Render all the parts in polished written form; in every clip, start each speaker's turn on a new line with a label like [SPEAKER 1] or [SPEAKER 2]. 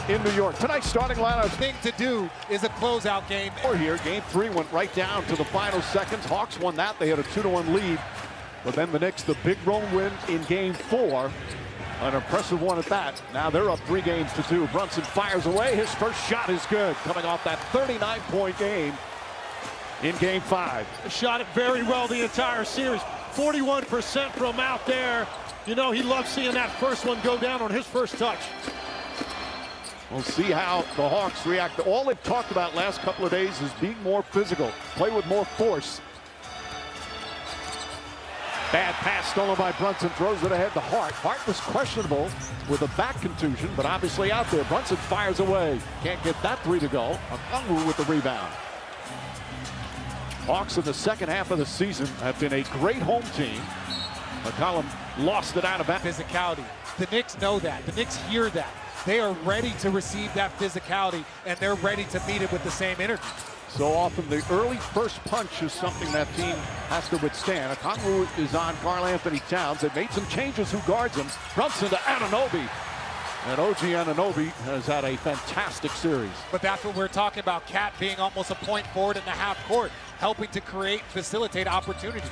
[SPEAKER 1] in New York. Tonight's starting lineup.
[SPEAKER 2] Thing to do is a closeout game.
[SPEAKER 1] Here, game 3 went right down to the final seconds. Hawks won that. They had a 2-1 lead. But then the Knicks, the big road win in game 4. An impressive one at that. Now they're up 3-2. Brunson fires away. His first shot is good, coming off that 39-point game in game 5.
[SPEAKER 3] Shot it very well the entire series. 41% from out there. You know, he loves seeing that first one go down on his first touch.
[SPEAKER 1] We'll see how the Hawks react. All they've talked about last couple of days is being more physical, play with more force. Bad pass stolen by Brunson, throws it ahead to Hart. Hart was questionable with a back contusion, but obviously out there. Brunson fires away. Can't get that 3 to go. Okongwu with the rebound. Hawks in the second half of the season have been a great home team. McCollum lost it out of bounds.
[SPEAKER 2] Physicality. The Knicks know that. The Knicks hear that. They are ready to receive that physicality, and they're ready to meet it with the same energy.
[SPEAKER 1] So often the early first punch is something that team has to withstand. Okongwu is on Karl-Anthony Towns. They made some changes. Who guards him? Brunson to Anunoby. And OG Anunoby has had a fantastic series.
[SPEAKER 2] But that's what we're talking about. Cat being almost a point forward in the half court, helping to create, facilitate opportunities.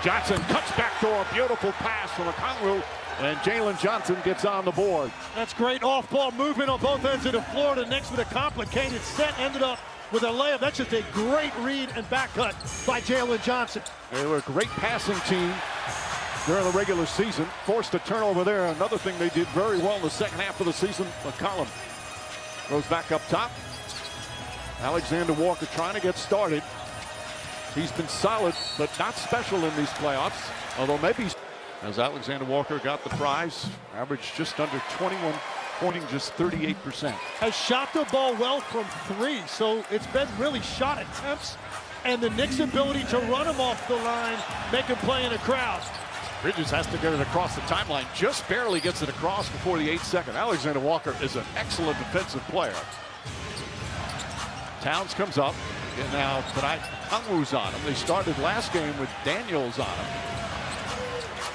[SPEAKER 1] Johnson cuts back door. Beautiful pass from Okongwu. And Jalen Johnson gets on the board.
[SPEAKER 3] That's great off-ball movement on both ends of the floor. The Knicks with a complicated set ended up with a layup. That's just a great read and back cut by Jalen Johnson.
[SPEAKER 1] They were a great passing team during the regular season. Forced a turnover there. Another thing they did very well in the second half of the season. McCollum goes back up top. Alexander Walker trying to get started. He's been solid, but not special in these playoffs. Although maybe as Alexander Walker got the prize, averaged just under 21, pointing just 38%.
[SPEAKER 3] Has shot the ball well from 3, so it's been really shot attempts, and the Knicks' ability to run him off the line, make him play in a crowd.
[SPEAKER 1] Bridges has to get it across the timeline, just barely gets it across before the 8th second. Alexander Walker is an excellent defensive player. Towns comes up, and now tonight Okongwu's on him. They started last game with Daniels on him.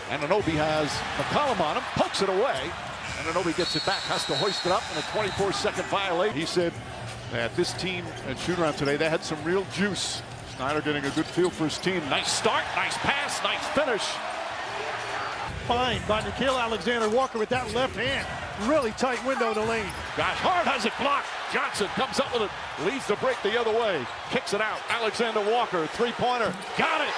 [SPEAKER 1] Anunoby has McCollum on him, pokes it away. Anunoby gets it back, has to hoist it up in a 24-second violation. He said that this team at shoot-around today, they had some real juice. Snyder getting a good feel for his team. Nice start, nice pass, nice finish.
[SPEAKER 3] Fine by Nickeil Alexander-Walker with that left hand. Really tight window in the lane.
[SPEAKER 1] Gosh, Hart has it blocked. Johnson comes up with it, leads the break the other way. Kicks it out. Alexander Walker, three-pointer. Got it.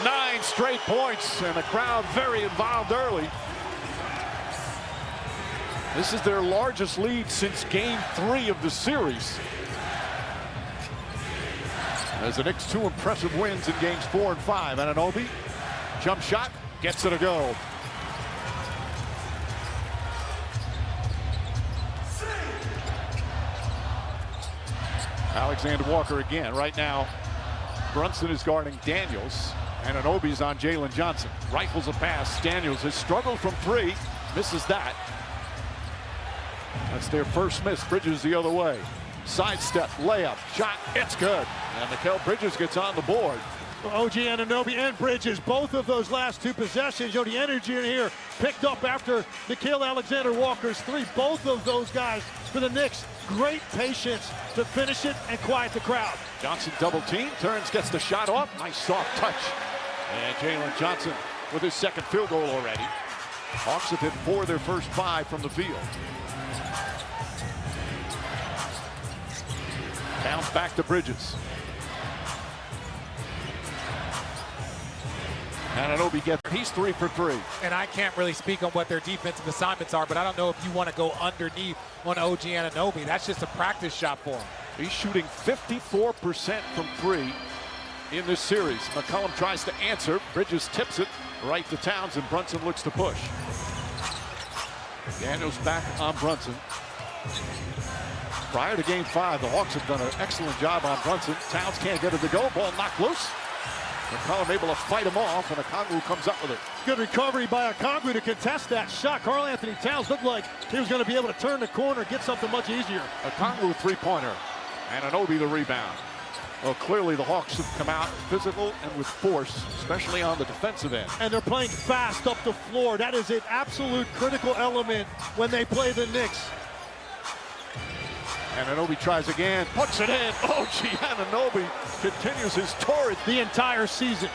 [SPEAKER 1] 9 straight points, and the crowd very involved early. This is their largest lead since game 3 of the series. As the Knicks 2 impressive wins in games 4 and 5. Anunoby, jump shot, gets it a go. Alexander Walker again. Right now, Brunson is guarding Daniels. Anunoby's on Jalen Johnson. Rifles a pass. Daniels has struggled from 3. Misses that. That's their first miss. Bridges the other way. Sidestep, layup, shot. It's good. And Mikal Bridges gets on the board.
[SPEAKER 3] OG Anunoby and Bridges, both of those last 2 possessions. You know, the energy in here picked up after Nickeil Alexander-Walker's 3. Both of those guys for the Knicks. Great patience to finish it and quiet the crowd.
[SPEAKER 1] Johnson double team, turns, gets the shot off. Nice soft touch. And Jalen Johnson with his second field goal already. Hawks have hit 4 of their first 5 from the field. Bounce back to Bridges. Anunoby gets, he's 3 for 3.
[SPEAKER 2] And I can't really speak on what their defensive assignments are, but I don't know if you want to go underneath on OG Anunoby. That's just a practice shot for him.
[SPEAKER 1] He's shooting 54% from 3 in this series. McCollum tries to answer. Bridges tips it right to Towns, and Brunson looks to push. Daniels back on Brunson. Prior to game 5, the Hawks have done an excellent job on Brunson. Towns can't get it to go. Ball knocked loose. McCollum able to fight him off, and Okongwu comes up with it.
[SPEAKER 3] Good recovery by Okongwu to contest that shot. Karl-Anthony Towns looked like he was going to be able to turn the corner, get something much easier.
[SPEAKER 1] Okongwu three-pointer. Anunoby the rebound. Well, clearly the Hawks have come out physical and with force, especially on the defensive end.
[SPEAKER 3] And they're playing fast up the floor. That is an absolute critical element when they play the Knicks.
[SPEAKER 1] Anunoby tries again, puts it in. Oh, gee, Anunoby continues his torrid
[SPEAKER 3] The entire season.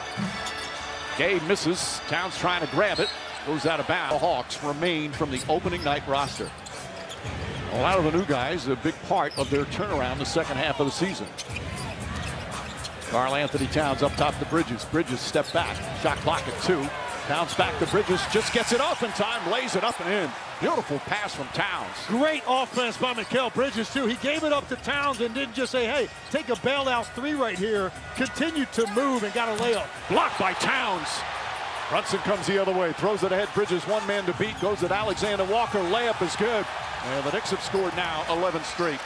[SPEAKER 1] Gay misses. Towns trying to grab it. Goes out of bounds. The Hawks remain from the opening night roster. A lot of the new guys, a big part of their turnaround the second half of the season. Karl-Anthony Towns up top to Bridges. Bridges step back. Shot clock at 2. Towns back to Bridges. Just gets it off in time. Lays it up and in. Beautiful pass from Towns.
[SPEAKER 3] Great offense by Mikal Bridges, too. He gave it up to Towns and didn't just say, hey, take a bailout 3 right here. Continued to move and got a layup.
[SPEAKER 1] Blocked by Towns. Brunson comes the other way. Throws it ahead. Bridges one man to beat. Goes at Alexander Walker. Layup is good. And the Knicks have scored now 11 straight.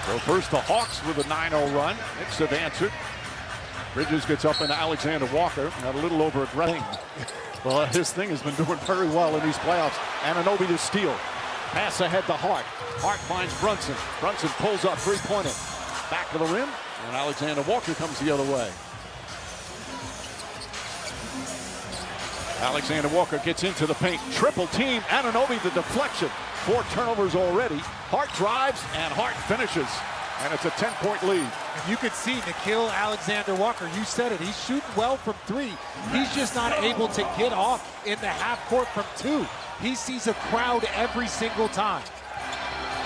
[SPEAKER 1] So first the Hawks with a 9-0 run. Knicks have answered. Bridges gets up into Alexander Walker. Got a little over aggressive. Well, his thing has been doing very well in these playoffs. Anunoby to steal. Pass ahead to Hart. Hart finds Brunson. Brunson pulls up three-pointer. Back to the rim. And Alexander Walker comes the other way. Alexander Walker gets into the paint. Triple team. Anunoby the deflection. 4 turnovers already. Hart drives and Hart finishes. And it's a 10-point lead.
[SPEAKER 2] You could see Nickeil Alexander-Walker. You said it. He's shooting well from 3. He's just not able to get off in the half court from 2. He sees a crowd every single time.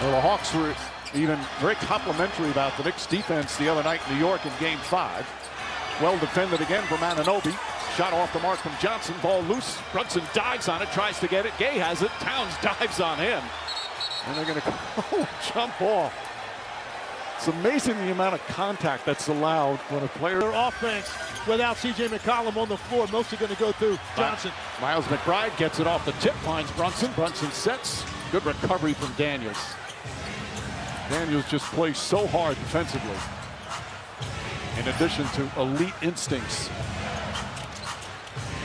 [SPEAKER 1] Well, the Hawks were even very complimentary about the Knicks defense the other night in New York in Game 5. Well defended again from Anunoby. Shot off the mark from Johnson. Ball loose. Brunson dives on it, tries to get it. Gay has it. Towns dives on him. And they're going to jump ball. It's amazing the amount of contact that's allowed when a player.
[SPEAKER 3] Their offense without C.J. McCollum on the floor, mostly going to go through Johnson.
[SPEAKER 1] Miles McBride gets it off the tip, finds Brunson. Brunson sets. Good recovery from Daniels. Daniels just plays so hard defensively. In addition to elite instincts.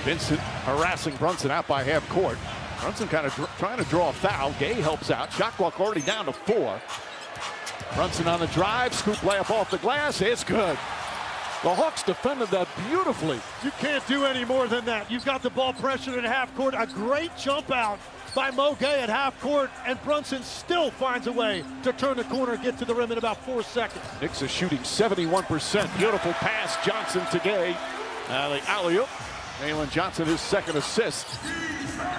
[SPEAKER 1] Vincent harassing Brunson out by half court. Brunson kind of trying to draw a foul. Gay helps out. Shot clock already down to 4. Brunson on the drive. Scoop layup off the glass. It's good. The Hawks defended that beautifully.
[SPEAKER 3] You can't do any more than that. You've got the ball pressured at half court. A great jump out by Mo Gay at half court. And Brunson still finds a way to turn the corner and get to the rim in about 4 seconds.
[SPEAKER 1] Knicks are shooting 71%. Beautiful pass. Johnson to Gay. Now the alley-oop. Jalen Johnson, his second assist.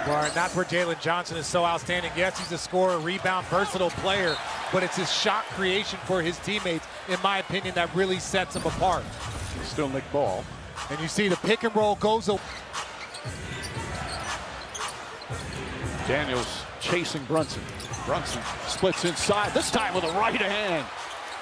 [SPEAKER 2] Well, and that's where Jalen Johnson is so outstanding. Yes, he's a scorer, rebound, versatile player, but it's his shot creation for his teammates, in my opinion, that really sets him apart.
[SPEAKER 1] Still Nick Ball.
[SPEAKER 2] And you see the pick and roll goes.
[SPEAKER 1] Daniels chasing Brunson. Brunson splits inside, this time with a right hand.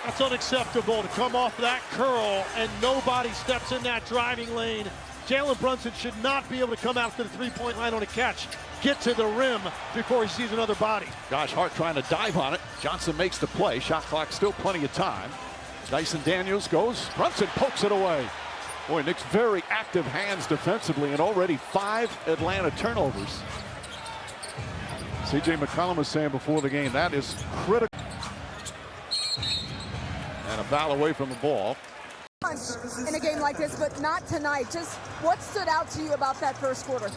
[SPEAKER 3] That's unacceptable to come off that curl and nobody steps in that driving lane. Jalen Brunson should not be able to come out to the three-point line on a catch, get to the rim before he sees another body.
[SPEAKER 1] Josh Hart trying to dive on it. Johnson makes the play. Shot clock still plenty of time. Dyson Daniels goes. Brunson pokes it away. Boy, Knicks very active hands defensively and already 5 Atlanta turnovers. C.J. McCollum was saying before the game, that is critical. And a foul away from the ball.
[SPEAKER 4] In a game like this, but not tonight. Just what stood out to you about that first quarter?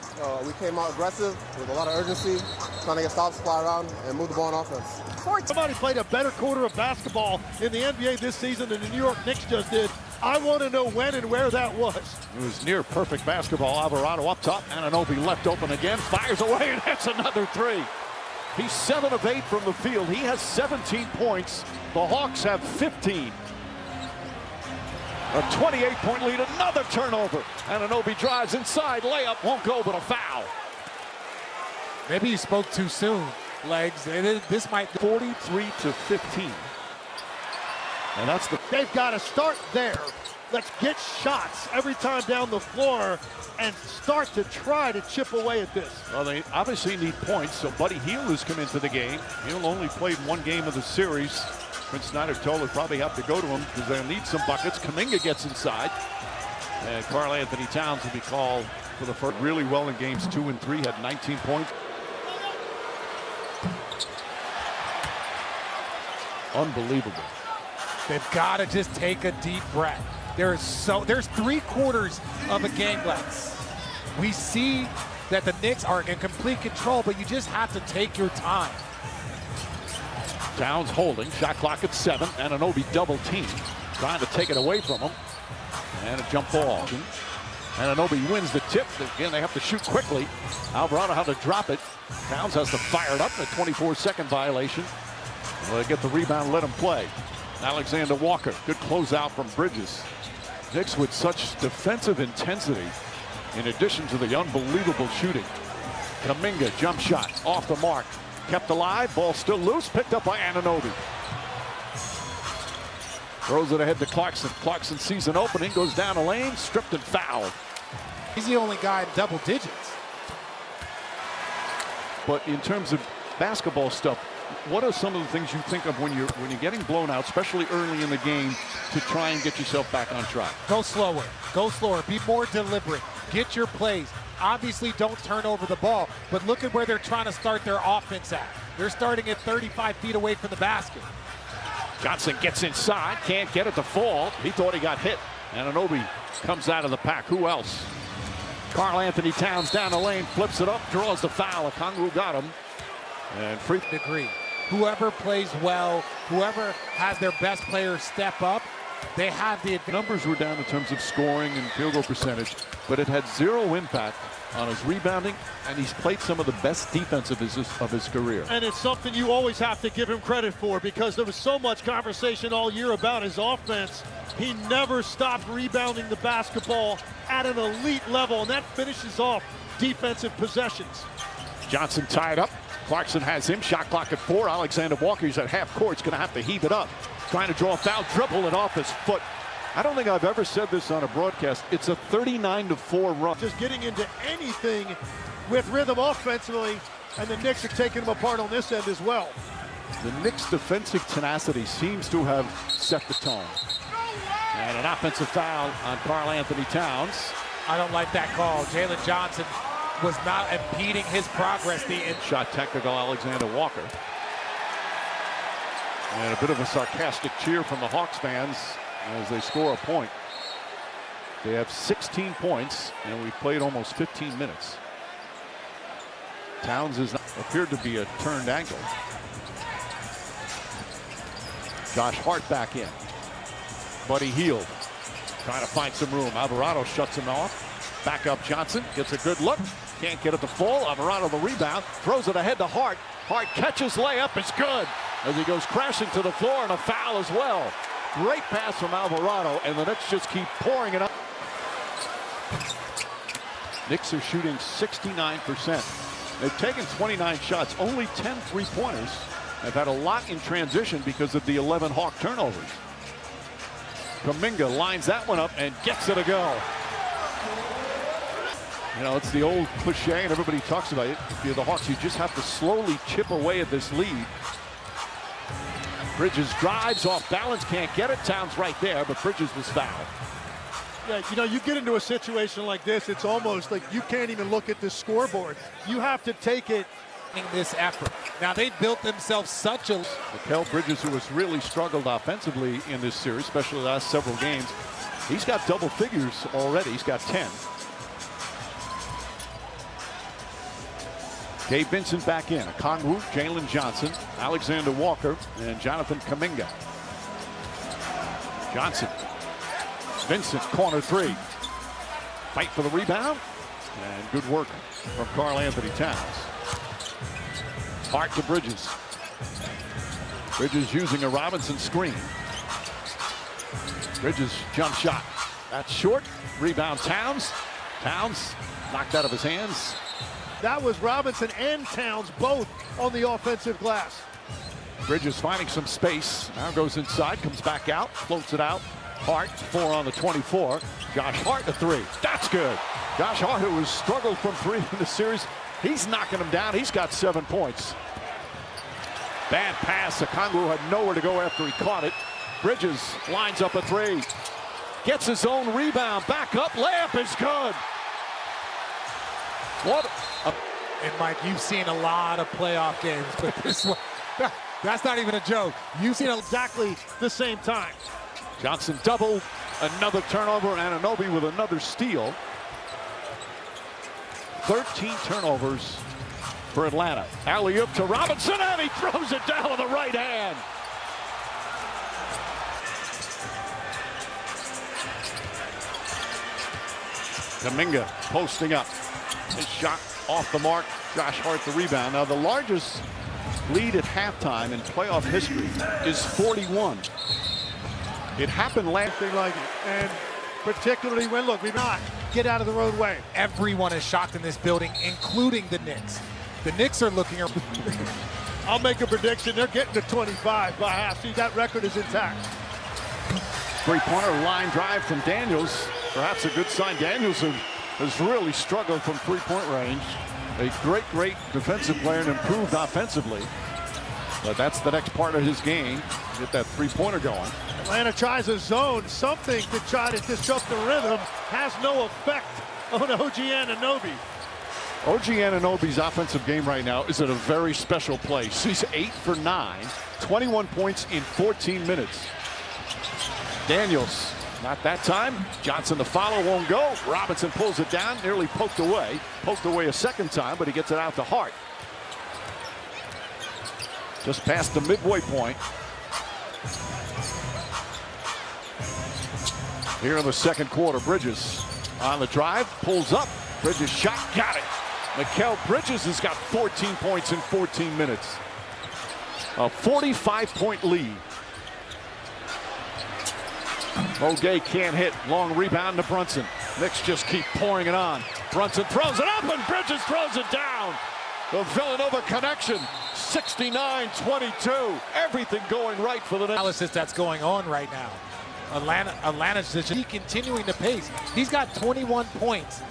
[SPEAKER 5] We came out aggressive with a lot of urgency, trying to get stops, fly around, and move the ball on offense.
[SPEAKER 3] Somebody played a better quarter of basketball in the NBA this season than the New York Knicks just did. I want to know when and where that was.
[SPEAKER 1] It was near perfect basketball. Alvarado up top. Anunoby left open again. Fires away, and that's another 3. He's 7 of 8 from the field. He has 17 points. The Hawks have 15. A 28-point lead, another turnover. Anunoby drives inside, layup won't go, but a foul.
[SPEAKER 2] Maybe you spoke too soon, Legs. This might
[SPEAKER 1] 43-15. And that's the.
[SPEAKER 3] They've got to start there. Let's get shots every time down the floor and start to try to chip away at this.
[SPEAKER 1] Well, they obviously need points, so Buddy Hield has come into the game. Hield only played 1 game of the series. Quinn Snyder told he'll probably have to go to him because they'll need some buckets. Kuminga gets inside. And Karl-Anthony Towns will be called for the first. Really well in games 2 and 3, had 19 points. Unbelievable.
[SPEAKER 2] They've got to just take a deep breath. There's 3/4 of a game left. We see that the Knicks are in complete control, but you just have to take your time.
[SPEAKER 1] Towns holding, shot clock at 7. Anunoby double team, trying to take it away from him. And a jump ball. Anunoby wins the tip. Again, they have to shoot quickly. Alvarado had to drop it. Towns has to fire it up. A 24-second violation. Well, they get the rebound, let him play. Alexander Walker, good closeout from Bridges. Knicks with such defensive intensity, in addition to the unbelievable shooting. Kuminga, jump shot, off the mark. Kept alive, ball still loose, picked up by Anunoby. Throws it ahead to Clarkson. Clarkson sees an opening, goes down the lane, stripped and fouled.
[SPEAKER 2] He's the only guy in double digits.
[SPEAKER 1] But in terms of basketball stuff, what are some of the things you think of when you're getting blown out, especially early in the game, to try and get yourself back on track?
[SPEAKER 2] Go slower. Go slower. Be more deliberate. Get your plays. Obviously, don't turn over the ball, but look at where they're trying to start their offense at. They're starting at 35 feet away from the basket.
[SPEAKER 1] Johnson gets inside, can't get it to fall. He thought he got hit. Anunoby comes out of the pack. Who else? Karl-Anthony Towns down the lane, flips it up, draws the foul. Okongwu got him. And free
[SPEAKER 2] degree. Whoever plays well, whoever has their best player step up, they have the advantage.
[SPEAKER 1] Numbers were down in terms of scoring and field goal percentage, but it had zero impact on his rebounding, and he's played some of the best defense of his career.
[SPEAKER 3] And it's something you always have to give him credit for, because there was so much conversation all year about his offense. He never stopped rebounding the basketball at an elite level, and that finishes off defensive possessions.
[SPEAKER 1] Johnson tied up. Clarkson has him. Shot clock at 4. Alexander Walker, he's at half court. He's going to have to heave it up. Trying to draw a foul, dribble it off his foot. I don't think I've ever said this on a broadcast. It's a 39-4 run.
[SPEAKER 3] Just getting into anything with rhythm offensively, and the Knicks are taking them apart on this end as well.
[SPEAKER 1] The Knicks' defensive tenacity seems to have set the tone. And an offensive foul on Karl-Anthony Towns.
[SPEAKER 2] I don't like that call. Jalen Johnson was not impeding his progress.
[SPEAKER 1] Shot technical, Alexander Walker. And a bit of a sarcastic cheer from the Hawks fans as they score a point. They have 16 points, and we've played almost 15 minutes. Towns has appeared to be a turned ankle. Josh Hart back in. Buddy Hield trying to find some room. Alvarado shuts him off. Back up Johnson, gets a good look. Can't get it to fall. Alvarado the rebound, throws it ahead to Hart. Hart catches layup, it's good. As he goes crashing to the floor, and a foul as well. Great pass from Alvarado, and the Knicks just keep pouring it up. Knicks are shooting 69%. They've taken 29 shots, only 10 three-pointers. They've had a lot in transition because of the 11 Hawk turnovers. Kuminga lines that one up and gets it to go. You know, it's the old cliche, and everybody talks about it. If you're the Hawks, you just have to slowly chip away at this lead. Bridges drives off balance, can't get it. Towns right there, but Bridges was fouled.
[SPEAKER 3] Yeah, you know, you get into a situation like this, it's almost like you can't even look at the scoreboard. You have to take it.
[SPEAKER 2] In this effort. Now they built themselves such a...
[SPEAKER 1] Mikal Bridges, who has really struggled offensively in this series, especially the last several games, he's got double figures already. He's got 10. Gabe Vincent back in. Okongwu, Jalen Johnson, Alexander Walker, and Jonathan Kuminga. Johnson. Vincent, corner 3. Fight for the rebound. And good work from Karl-Anthony Towns. Hart to Bridges. Bridges using a Robinson screen. Bridges jump shot. That's short. Rebound Towns. Towns knocked out of his hands.
[SPEAKER 3] That was Robinson and Towns both on the offensive glass.
[SPEAKER 1] Bridges finding some space. Now goes inside, comes back out, floats it out. Hart, 4 on the 24. Josh Hart to 3. That's good. Josh Hart, who has struggled from 3 in the series, he's knocking him down. He's got 7 points. Bad pass. Okongwu had nowhere to go after he caught it. Bridges lines up a 3. Gets his own rebound. Back up. Layup is good. What?
[SPEAKER 2] And Mike, you've seen a lot of playoff games, but this one, That's not even a joke. You've seen
[SPEAKER 3] Exactly the same time.
[SPEAKER 1] Johnson double, another turnover, and Anunoby with another steal. 13 turnovers for Atlanta. Alley-oop to Robinson, and he throws it down with the right hand. Kuminga posting up. His shot off the mark. Josh Hart the rebound. Now the largest lead at halftime in playoff history is 41. It happened last
[SPEAKER 3] Thing like it. And particularly when, look, we not get out of the roadway.
[SPEAKER 2] everyone is shocked in this building, including the Knicks. The Knicks are looking at
[SPEAKER 3] I'll make a prediction. They're getting to 25 by half. See, that record is intact.
[SPEAKER 1] three-pointer line drive from Daniels. Perhaps a good sign. Daniels has really struggled from three-point range. A great defensive player and improved offensively. But that's the next part of his game. Get that three-pointer going.
[SPEAKER 3] Atlanta tries a zone, something to try to disrupt the rhythm. Has no effect on OG Anunoby.
[SPEAKER 1] OG Anunoby's offensive game right now is at a very special place. He's 8 for 9, 21 points in 14 minutes. Daniels, not that time. Johnson, the follow, won't go. Robinson pulls it down, nearly poked away. Poked away a second time, but he gets it out to Hart. Just past the midway point. Here in the second quarter, Bridges on the drive, pulls up. Bridges shot, got it. Mikal Bridges has got 14 points in 14 minutes. A 45-point lead. O'Gay can't hit. Long rebound to Brunson. Knicks just keep pouring it on. Brunson throws it up and Bridges throws it down. The Villanova connection, 69-22. Everything going right for the Knicks.
[SPEAKER 2] analysis that's going on right now. Atlanta's just continuing to pace. He's got 21 points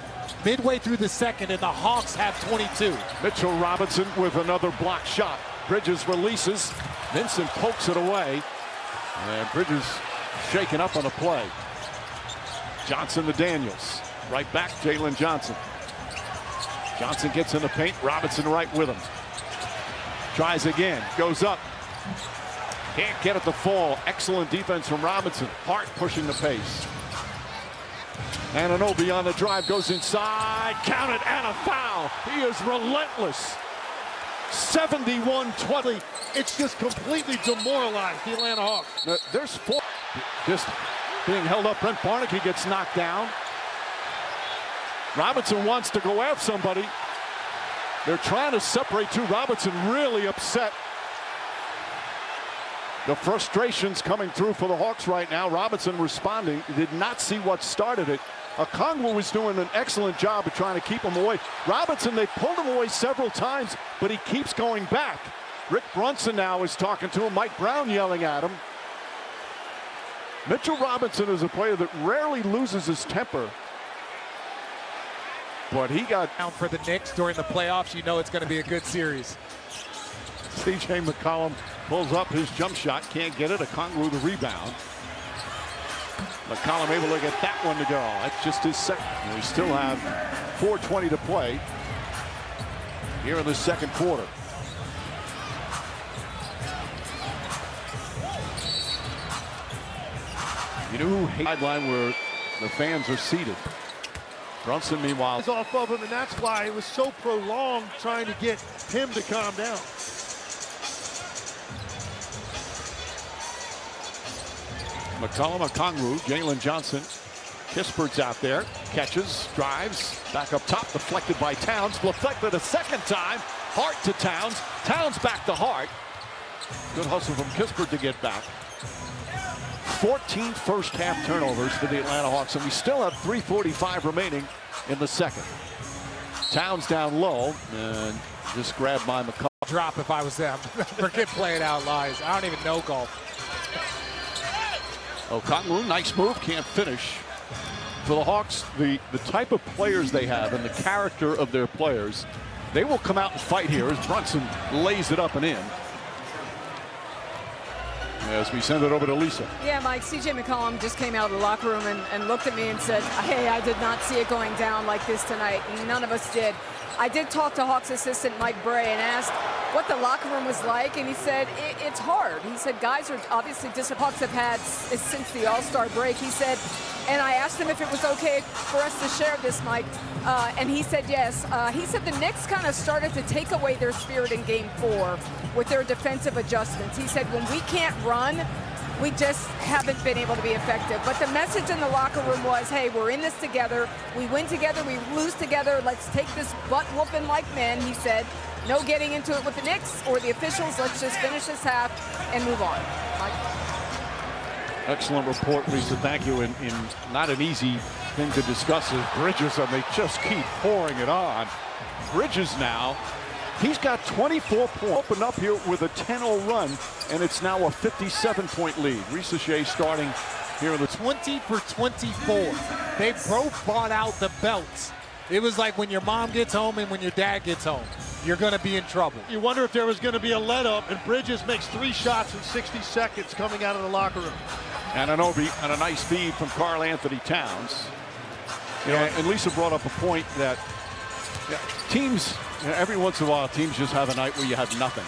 [SPEAKER 2] midway through the second, and the Hawks have 22.
[SPEAKER 1] Mitchell Robinson with another block shot. Bridges releases. Vincent pokes it away. And Bridges shaken up on the play. Johnson to Daniels. Right back, Jalen Johnson. Johnson gets in the paint. Robinson right with him. Tries again. Goes up. Can't get it to fall. Excellent defense from Robinson. Hart pushing the pace. Anunoby on the drive. Goes inside. Count it and a foul. He is relentless. 71-20.
[SPEAKER 3] It's just completely demoralized the Atlanta Hawks.
[SPEAKER 1] There's four. Just being held up. Brent Barnaky gets knocked down. Robinson wants to go after somebody. They're trying to separate two. Robinson really upset. The frustration's coming through for the Hawks right now. Robinson responding. Did not see what started it. Okongwu was doing an excellent job of trying to keep him away. Robinson, they pulled him away several times, but he keeps going back. Rick Brunson now is talking to him. Mike Brown yelling at him. Mitchell Robinson is a player that rarely loses his temper. But he got
[SPEAKER 2] Down for the Knicks during the playoffs, you know it's going to be a good series.
[SPEAKER 1] C.J. McCollum pulls up his jump shot. Can't get it. Okongwu the rebound. McCollum able to get that one to go. That's just his second. And we still have 4:20 to play here in the second quarter. You know, sideline where the fans are seated. Brunson, meanwhile,
[SPEAKER 3] Is off of him, and that's why it was so prolonged trying to get him to calm down.
[SPEAKER 1] McCollum, Okongwu, Jalen Johnson. Kispert's out there. Catches, drives, back up top, deflected by Towns. Deflected a second time. Hart to Towns. Towns back to Hart. Good hustle from Kispert to get back. 14 first half turnovers for the Atlanta Hawks, and we still have 3:45 remaining in the second. Towns down low, and just grabbed by McCollum.
[SPEAKER 2] Drop if I was them. Forget playing out lies. I don't even know golf.
[SPEAKER 1] Okongwu, nice move, can't finish. For the Hawks, the type of players they have and the character of their players, they will come out and fight here as Brunson lays it up and in. As we send it over to Lisa.
[SPEAKER 4] Yeah, Mike, C.J. McCollum just came out of the locker room and looked at me and said, hey, I did not see it going down like this tonight. And none of us did. I did talk to Hawks assistant Mike Bray and asked what the locker room was like, and he said it's hard. He said guys are obviously disappointed. Have had since the All-Star break. He said, and I asked him if it was okay for us to share this, Mike, and he said yes. He said the Knicks kind of started to take away their spirit in Game 4 with their defensive adjustments. He said when we can't run, we just haven't been able to be effective. But the message in the locker room was, hey, we're in this together. We win together, we lose together. Let's take this butt whooping like men, he said. No getting into it with the Knicks or the officials. Let's just finish this half and move on. Mike?
[SPEAKER 1] Excellent report, Lisa. Thank you. In not an easy thing to discuss is Bridges, and they just keep pouring it on. Bridges now, he's got 24 points. Open up here with a 10-0 run, and it's now a 57-point lead. Risacher starting here in the
[SPEAKER 2] 20 for 24. They both bought out the belts. It was like when your mom gets home and when your dad gets home. You're going to be in trouble.
[SPEAKER 3] You wonder if there was going to be a let-up, and Bridges makes 3 shots in 60 seconds coming out of the locker room.
[SPEAKER 1] Anunoby and a nice feed from Karl Anthony Towns. You know, and Lisa brought up a point that teams, every once in a while, teams just have a night where you have nothing.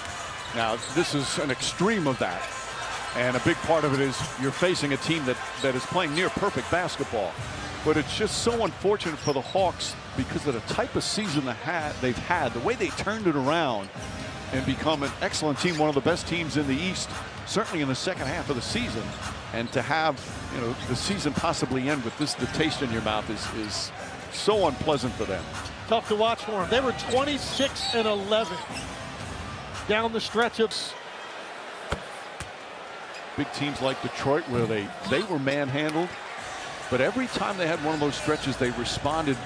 [SPEAKER 1] Now, this is an extreme of that. And a big part of it is you're facing a team that is playing near perfect basketball. But it's just so unfortunate for the Hawks because of the type of season they've had, the way they turned it around and become an excellent team, one of the best teams in the East, certainly in the second half of the season. And to have, you know, the season possibly end with this, the taste in your mouth is so unpleasant for them.
[SPEAKER 3] Tough to watch for them. They were 26-11 down the stretch of
[SPEAKER 1] big teams like Detroit, where they were manhandled. But every time they had one of those stretches, they responded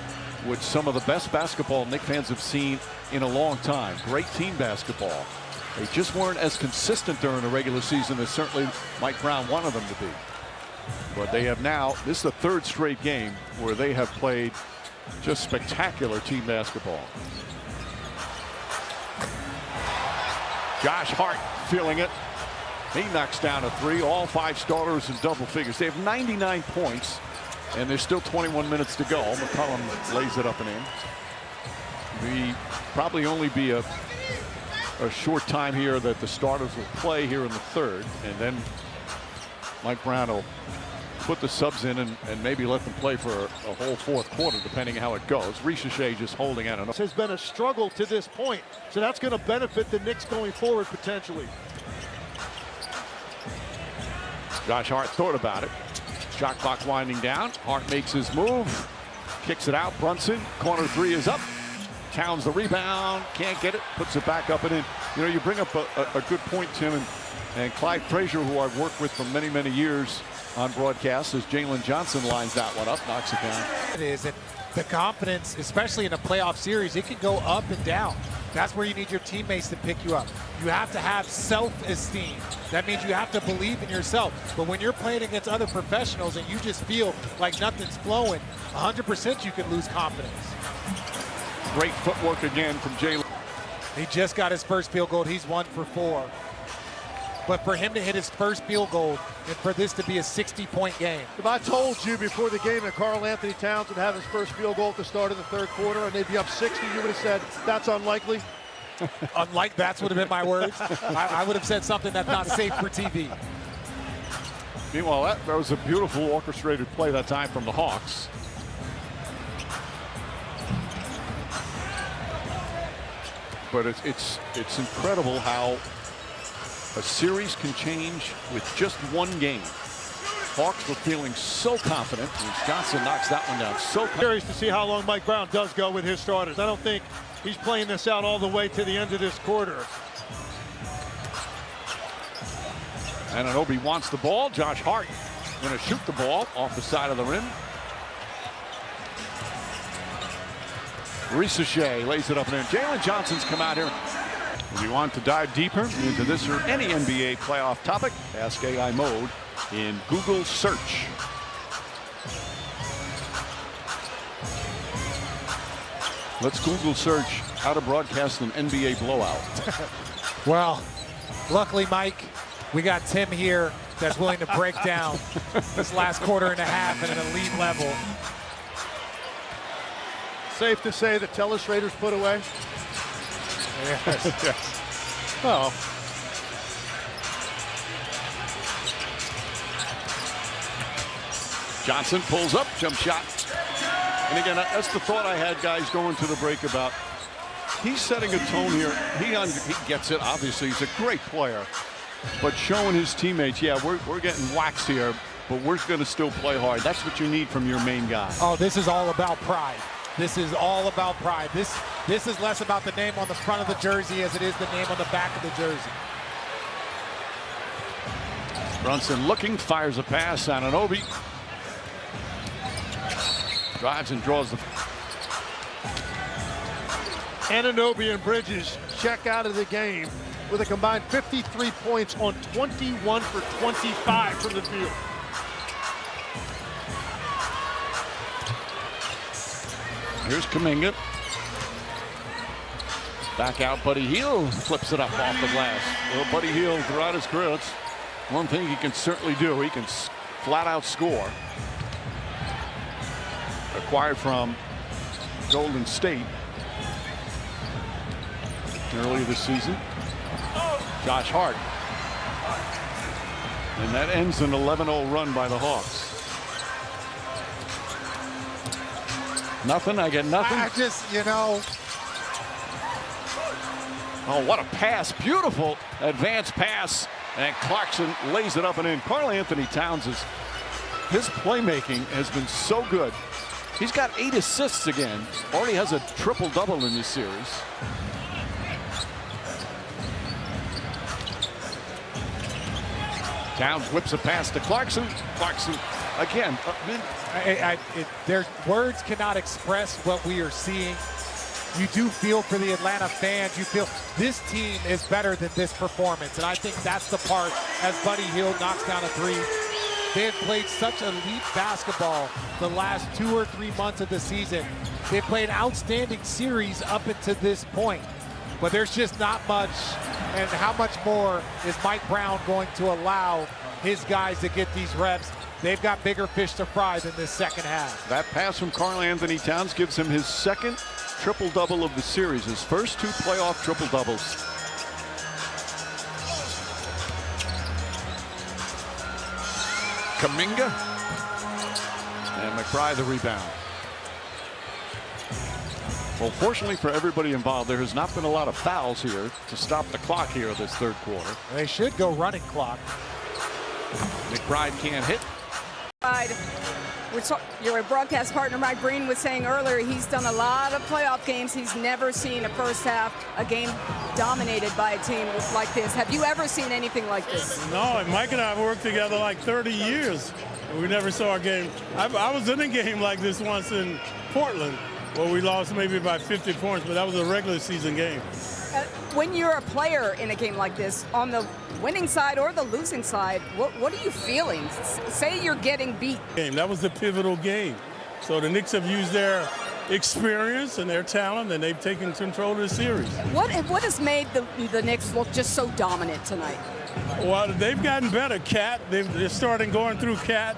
[SPEAKER 1] with some of the best basketball Knicks fans have seen in a long time. Great team basketball. They just weren't as consistent during the regular season as certainly Mike Brown wanted them to be. But they have now, this is the 3rd straight game where they have played just spectacular team basketball. Josh Hart feeling it. He knocks down a 3. All 5 starters in double figures. They have 99 points, and there's still 21 minutes to go. McCollum lays it up and in. Probably only be a short time here that the starters will play here in the 3rd, and then Mike Brown will put the subs in and maybe let them play for a whole 4th quarter, depending how it goes. Risacher just holding out.
[SPEAKER 3] This has been a struggle to this point, so that's going to benefit the Knicks going forward potentially.
[SPEAKER 1] Josh Hart thought about it. Shot clock winding down. Hart makes his move. Kicks it out. Brunson. Corner 3 is up. Towns the rebound. Can't get it. Puts it back up and in. You know, you bring up a good point, Tim. And Clyde Frazier, who I've worked with for many, many years on broadcast, as Jalen Johnson lines that one up, knocks it down.
[SPEAKER 2] It is. And the confidence, especially in a playoff series, it can go up and down. That's where you need your teammates to pick you up. You have to have self-esteem. That means you have to believe in yourself. But when you're playing against other professionals and you just feel like nothing's flowing, 100% you can lose confidence.
[SPEAKER 1] Great footwork again from Jalen.
[SPEAKER 2] He just got his first field goal. He's 1 for 4. But for him to hit his first field goal and for this to be a 60-point game.
[SPEAKER 3] If I told you before the game that Karl Anthony Towns would have his first field goal at the start of the 3rd quarter and they'd be up 60, you would have said, that's unlikely.
[SPEAKER 2] Unlike that's would have been my words. I would have said something that's not safe for TV.
[SPEAKER 1] Meanwhile, that was a beautiful orchestrated play that time from the Hawks. But it's incredible how a series can change with just one game. Hawks were feeling so confident. And Johnson knocks that one down. So
[SPEAKER 3] curious to see how long Mike Brown does go with his starters. I don't think he's playing this out all the way to the end of this quarter.
[SPEAKER 1] Anunoby wants the ball. Josh Hart going to shoot the ball off the side of the rim. Risacher lays it up and in. Jalen Johnson's come out here. If you want to dive deeper into this or any NBA playoff topic, ask AI mode in Google search. Let's Google search how to broadcast an NBA blowout.
[SPEAKER 2] Well, luckily, Mike, we got Tim here that's willing to break down this last quarter and a half at an elite level.
[SPEAKER 3] Safe to say that telestrators put away.
[SPEAKER 2] Yes.
[SPEAKER 1] Yes. Well, Johnson pulls up, jump shot. And again, that's the thought I had, guys, going to the break about. He's setting a tone here. He gets it. Obviously, he's a great player. But showing his teammates, yeah, we're getting waxed here, but we're going to still play hard. That's what you need from your main guy.
[SPEAKER 2] Oh, this is all about pride. This is all about pride. This is less about the name on the front of the jersey as it is the name on the back of the jersey.
[SPEAKER 1] Brunson looking, fires a pass. Anunoby drives and draws the.
[SPEAKER 3] Anunoby and Bridges check out of the game with a combined 53 points on 21 for 25 from the field.
[SPEAKER 1] Here's Kuminga. Back out, Buddy Hield flips it up off the glass. Well, Buddy Hield throughout his career, that's one thing he can certainly do. He can flat out score. Acquired from Golden State earlier this season. Josh Hart. And that ends an 11-0 run by the Hawks. Nothing. I get nothing.
[SPEAKER 2] I just, you know.
[SPEAKER 1] Oh, what a pass. Beautiful advanced pass. And Clarkson lays it up and in. Karl Anthony Towns, his playmaking has been so good. He's got 8 assists again. Already has a triple-double in this series. Towns whips a pass to Clarkson. Clarkson again.
[SPEAKER 2] Their words cannot express what we are seeing. You do feel for the Atlanta fans. You feel this team is better than this performance. And I think that's the part as Buddy Hield knocks down a 3. They have played such elite basketball the last 2 or 3 months of the season. They played outstanding series up until this point. But there's just not much. And how much more is Mike Brown going to allow his guys to get these reps? They've got bigger fish to fry than this second half.
[SPEAKER 1] That pass from Karl Anthony Towns gives him his second triple-double of the series, his first 2 playoff triple-doubles. Kuminga. And McBride the rebound. Well, fortunately for everybody involved, there has not been a lot of fouls here to stop the clock here this third quarter.
[SPEAKER 2] They should go running clock.
[SPEAKER 1] McBride can't hit.
[SPEAKER 4] Your broadcast partner Mike Breen was saying earlier he's done a lot of playoff games. He's never seen a first half, a game dominated by a team like this. Have you ever seen anything like this?
[SPEAKER 6] No, Mike and I have worked together like 30 years. And we never saw a game. I was in a game like this once in Portland where we lost maybe by 50 points, but that was a regular season game.
[SPEAKER 4] When you're a player in a game like this, on the winning side or the losing side, what are you feeling? Say you're getting beat.
[SPEAKER 6] That was the pivotal game. So the Knicks have used their experience and their talent, and they've taken control of the series.
[SPEAKER 4] What has made the Knicks look just so dominant tonight?
[SPEAKER 6] Well, they've gotten better. Cat, they're starting going through Cat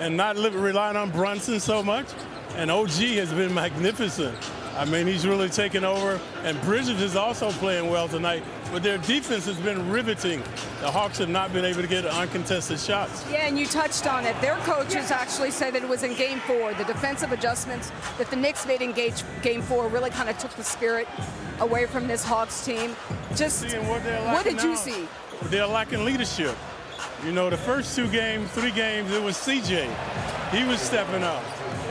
[SPEAKER 6] and not relying on Brunson so much. And OG has been magnificent. I mean, he's really taken over. And Bridges is also playing well tonight. But their defense has been riveting. The Hawks have not been able to get uncontested shots.
[SPEAKER 4] Yeah, and you touched on it. Their coaches actually say that it was in Game 4. The defensive adjustments that the Knicks made in Game 4 really kind of took the spirit away from this Hawks team. Just what did you see?
[SPEAKER 6] They're lacking leadership. You know, the first 3 games, it was CJ. He was stepping up.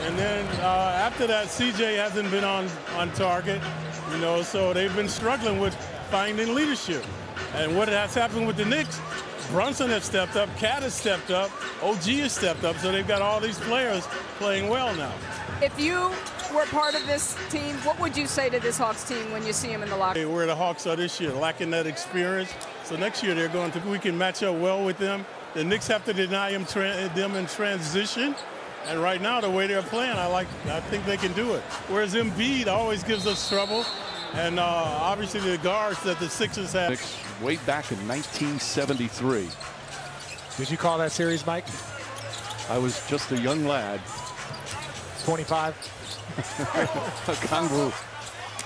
[SPEAKER 6] And then after that, CJ hasn't been on target, you know, so they've been struggling with finding leadership. And what has happened with the Knicks, Brunson has stepped up, Cat has stepped up, OG has stepped up, so they've got all these players playing well now.
[SPEAKER 4] If you were part of this team, what would you say to this Hawks team when you see them in the locker room?
[SPEAKER 6] Where the Hawks are this year, lacking that experience. So next year we can match up well with them. The Knicks have to deny them in transition. And right now, the way they're playing, I think they can do it. Whereas Embiid always gives us trouble. And obviously the guards that the Sixers have.
[SPEAKER 1] Way back in 1973.
[SPEAKER 2] Did you call that series, Mike?
[SPEAKER 1] I was just a young lad.
[SPEAKER 2] 25.
[SPEAKER 1] Kangwu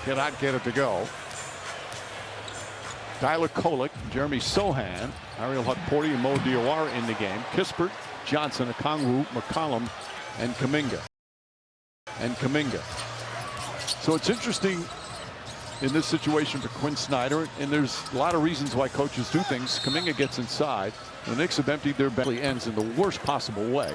[SPEAKER 1] cannot get it to go. Tyler Kolek, Jeremy Sohan, Ariel Hukporti, and Mo Diawara in the game. Kispert, Johnson, Okongwu, McCollum, and Kuminga. So it's interesting in this situation for Quinn Snyder, and there's a lot of reasons why coaches do things. Kuminga gets inside. The Knicks have emptied their belly, ends in the worst possible way.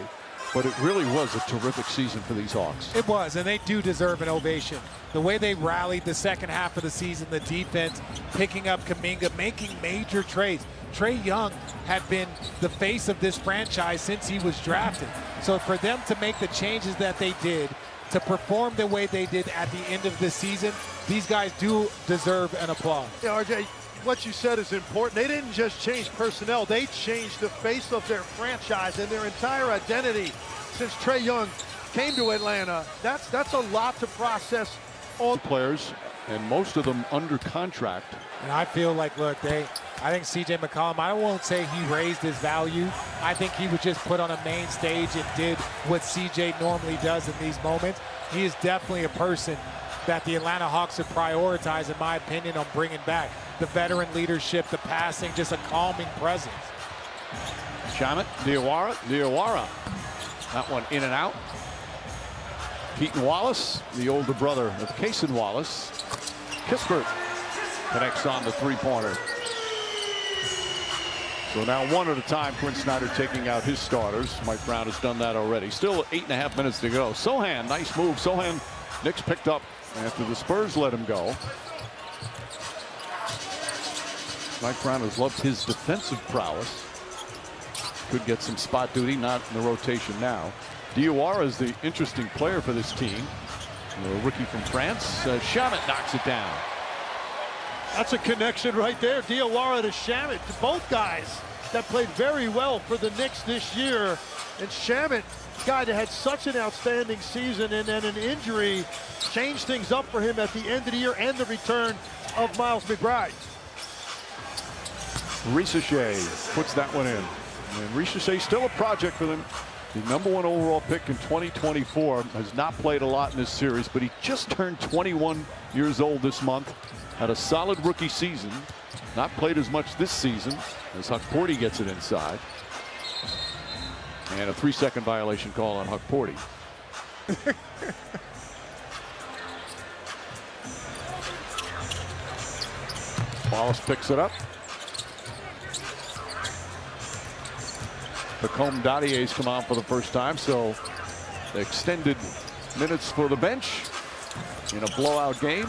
[SPEAKER 1] But it really was a terrific season for these Hawks.
[SPEAKER 2] It was, and they do deserve an ovation. The way they rallied the second half of the season, the defense, picking up Kuminga, making major trades. Trae Young had been the face of this franchise since he was drafted. So for them to make the changes that they did, to perform the way they did at the end of the season, these guys do deserve an applause.
[SPEAKER 3] Yeah, RJ, what you said is important. They didn't just change personnel, they changed the face of their franchise and their entire identity since Trae Young came to Atlanta. That's a lot to process. All
[SPEAKER 1] players, and most of them under contract.
[SPEAKER 2] And I feel like, look, I think CJ McCollum, I won't say he raised his value. I think he was just put on a main stage and did what CJ normally does in these moments. He is definitely a person that the Atlanta Hawks have prioritized, in my opinion, on bringing back. The veteran leadership, the passing, just a calming presence.
[SPEAKER 1] Shamet, Diawara. That one in and out. Keaton Wallace, the older brother of Cason Wallace. Kispert connects on the three-pointer. So now one at a time, Quinn Snyder taking out his starters. Mike Brown has done that already. Still 8.5 minutes to go. Sohan, nice move. Sohan, Knicks picked up after the Spurs let him go. Mike Brown has loved his defensive prowess. Could get some spot duty, not in the rotation now. Diawara is the interesting player for this team. A rookie from France. Shamet knocks it down.
[SPEAKER 3] That's a connection right there. Diawara to Shamet, to both guys that played very well for the Knicks this year. And Shamet, guy that had such an outstanding season, and then an injury changed things up for him at the end of the year, and the return of Miles McBride.
[SPEAKER 1] Risacher puts that one in. And Risacher still a project for them. The #1 overall pick in 2024, has not played a lot in this series, but he just turned 21 years old this month. Had a solid rookie season. Not played as much this season as Hukporti gets it inside. And a 3-second violation call on Hukporti. Wallace picks it up. Hakeem Daddieh's come on for the first time, so the extended minutes for the bench in a blowout game.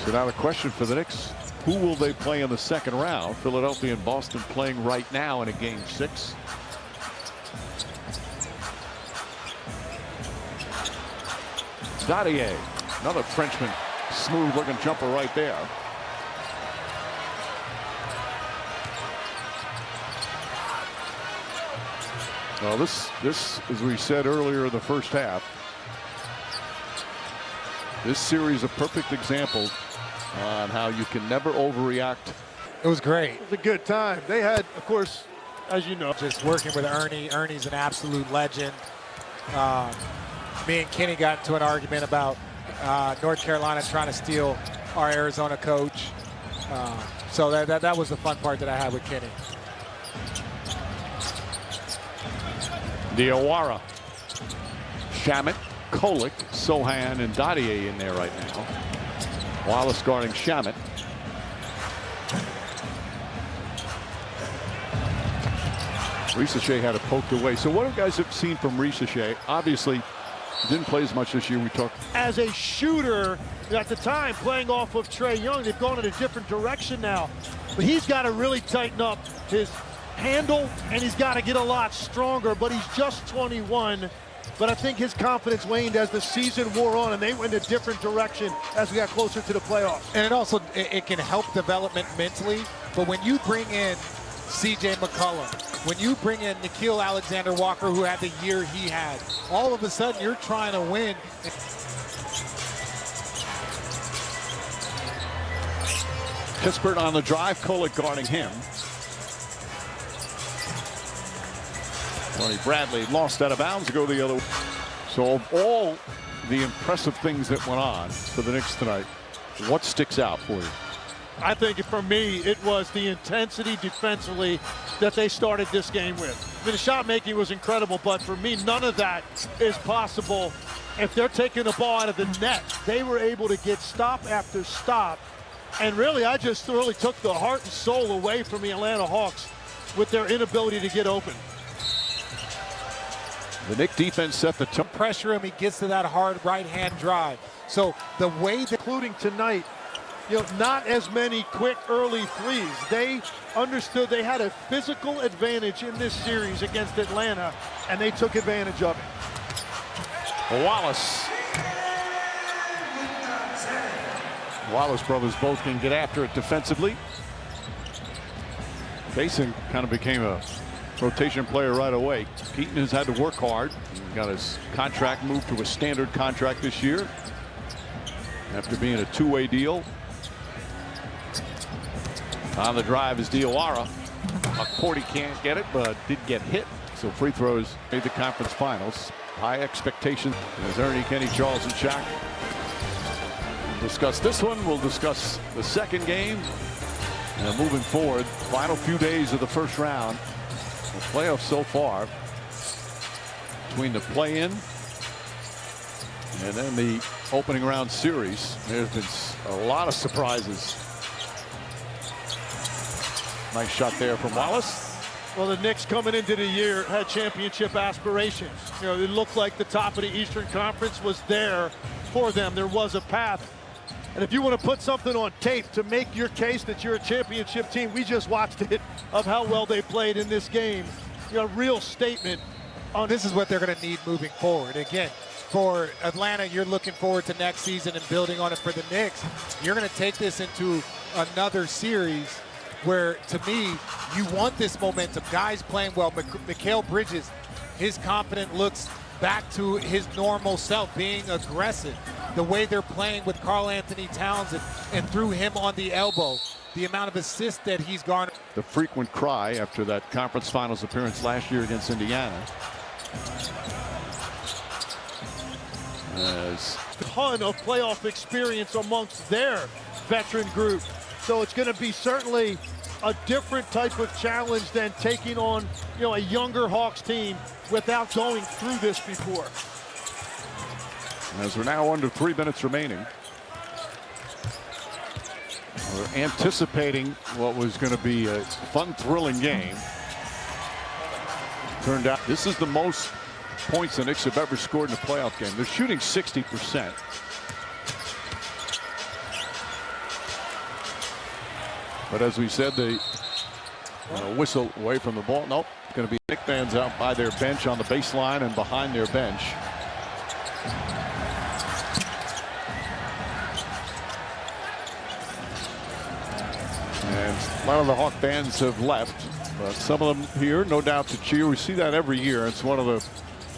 [SPEAKER 1] So now the question for the Knicks, who will they play in the second round? Philadelphia and Boston playing right now in a game 6. Daddieh, another Frenchman, smooth looking jumper right there. Well, this, as we said earlier in the first half, this series a perfect example on how you can never overreact.
[SPEAKER 2] It was great.
[SPEAKER 3] It was a good time. They had, of course, as you know,
[SPEAKER 2] just working with Ernie. Ernie's an absolute legend. Me and Kenny got into an argument about North Carolina trying to steal our Arizona coach. So that was the fun part that I had with Kenny.
[SPEAKER 1] Diawara, Shamet, Kolek, Sohan, and Daddieh in there right now. Wallace guarding Shamet. Risacher had it poked away. So what have you guys have seen from Risacher? Obviously, didn't play as much this year. We talked
[SPEAKER 3] as a shooter at the time, playing off of Trae Young. They've gone in a different direction now, but he's got to really tighten up his handle, and he's got to get a lot stronger. But he's just 21. But I think his confidence waned as the season wore on, and they went in a different direction as we got closer to the playoffs.
[SPEAKER 2] And it also it can help development mentally. But when you bring in CJ McCollum, when you bring in Nickeil Alexander-Walker, who had the year he had, all of a sudden you're trying to win.
[SPEAKER 1] Kispert on the drive, Kolek guarding him. Tony Bradley lost out of bounds to go the other way. So of all the impressive things that went on for the Knicks tonight, What sticks out for you?
[SPEAKER 3] I think for me, it was the intensity defensively that they started this game with. I mean, the shot making was incredible, but for me, none of that is possible if they're taking the ball out of the net. They were able to get stop after stop. And really, I just really took the heart and soul away from the Atlanta Hawks with their inability to get open.
[SPEAKER 1] The Knicks defense set the tone.
[SPEAKER 2] Pressure him, he gets to that hard right-hand drive. So the way that,
[SPEAKER 3] Including tonight, not as many quick early threes. They understood they had a physical advantage in this series against Atlanta, and they took advantage of it.
[SPEAKER 1] Wallace brothers both can get after it defensively. Basin kind of became a rotation player right away. Keaton has had to work hard. He got his contract moved to a standard contract this year after being a two-way deal. On the drive is Diawara. McCourty can't get it, but did get hit. So free throws made the conference finals. High expectations. As Ernie, Kenny, Charles, and Shaq we'll discuss this one. We'll discuss the second game. And moving forward, final few days of the first round. The playoffs so far. Between the play-in and then the opening round series, there's been a lot of surprises. Nice shot there from Wallace.
[SPEAKER 3] Well, the Knicks coming into the year had championship aspirations. It looked like the top of the Eastern Conference was there for them. There was a path. And if you want to put something on tape to make your case that you're a championship team, we just watched it of how well they played in this game. A real statement on
[SPEAKER 2] this is what they're going to need moving forward. Again, for Atlanta, you're looking forward to next season and building on it. For the Knicks, you're going to take this into another series where, to me, you want this momentum. Guys playing well. Mikal Bridges, his confidence looks back to his normal self, being aggressive. The way they're playing with Karl Anthony Towns and threw him on the elbow. The amount of assists that he's garnered.
[SPEAKER 1] The frequent cry after that conference finals appearance last year against Indiana. As
[SPEAKER 3] a ton of playoff experience amongst their veteran group. So it's going to be certainly a different type of challenge than taking on, a younger Hawks team without going through this before.
[SPEAKER 1] As we're now under 3 minutes remaining, we're anticipating what was going to be a fun, thrilling game. Turned out this is the most points the Knicks have ever scored in a playoff game. They're shooting 60%. But as we said, they whistle away from the ball. Nope, it's going to be Knicks fans out by their bench on the baseline and behind their bench. And a lot of the Hawk fans have left, but some of them here, no doubt, to cheer. We see that every year. It's one of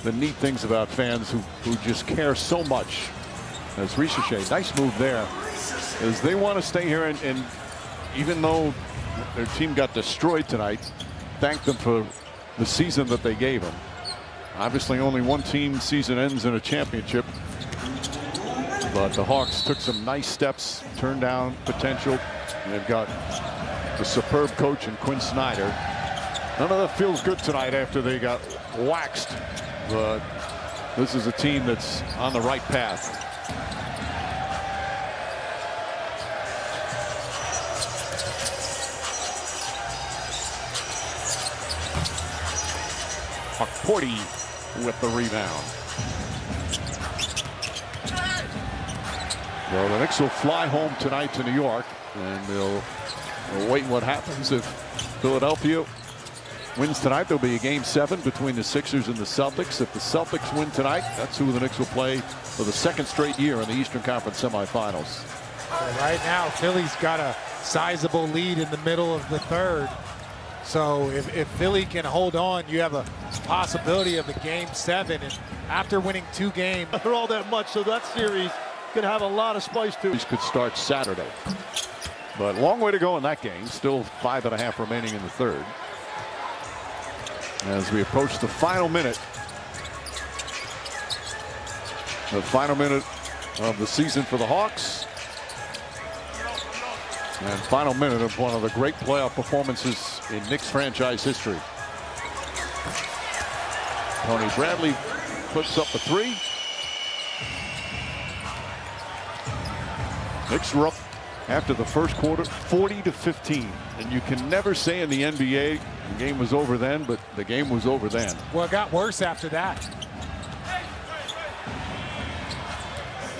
[SPEAKER 1] the neat things about fans who just care so much. As Ricochet, nice move there, is they want to stay here and even though their team got destroyed tonight, thank them for the season that they gave them. Obviously, only one team season ends in a championship, but the Hawks took some nice steps, turned down potential. And they've got the superb coach in Quinn Snyder. None of that feels good tonight after they got waxed, but this is a team that's on the right path. McCourty with the rebound. Well, the Knicks will fly home tonight to New York, and they'll wait what happens if Philadelphia wins tonight. There'll be a game 7 between the Sixers and the Celtics. If the Celtics win tonight, that's who the Knicks will play for the second straight year in the Eastern Conference semifinals.
[SPEAKER 2] Well, right now, Philly's got a sizable lead in the middle of the third. So if Philly can hold on, you have a possibility of a game 7. And after winning 2 games,
[SPEAKER 3] not all that much, so that series could have a lot of spice to it.
[SPEAKER 1] These could start Saturday, but long way to go in that game. Still 5.5 remaining in the third. As we approach the final minute of the season for the Hawks. And final minute of one of the great playoff performances in Knicks franchise history. Tony Bradley puts up a three. Knicks were up after the first quarter 40-15. And you can never say in the NBA the game was over then, but the game was over then.
[SPEAKER 2] Well, it got worse after that.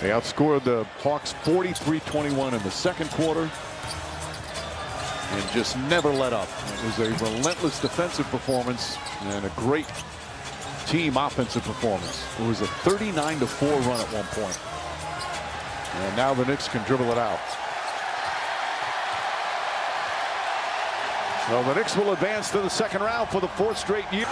[SPEAKER 1] They outscored the Hawks 43-21 in the second quarter and just never let up. It was a relentless defensive performance and a great team offensive performance. It was a 39-4 run at one point. And now the Knicks can dribble it out. So the Knicks will advance to the second round for the fourth straight year.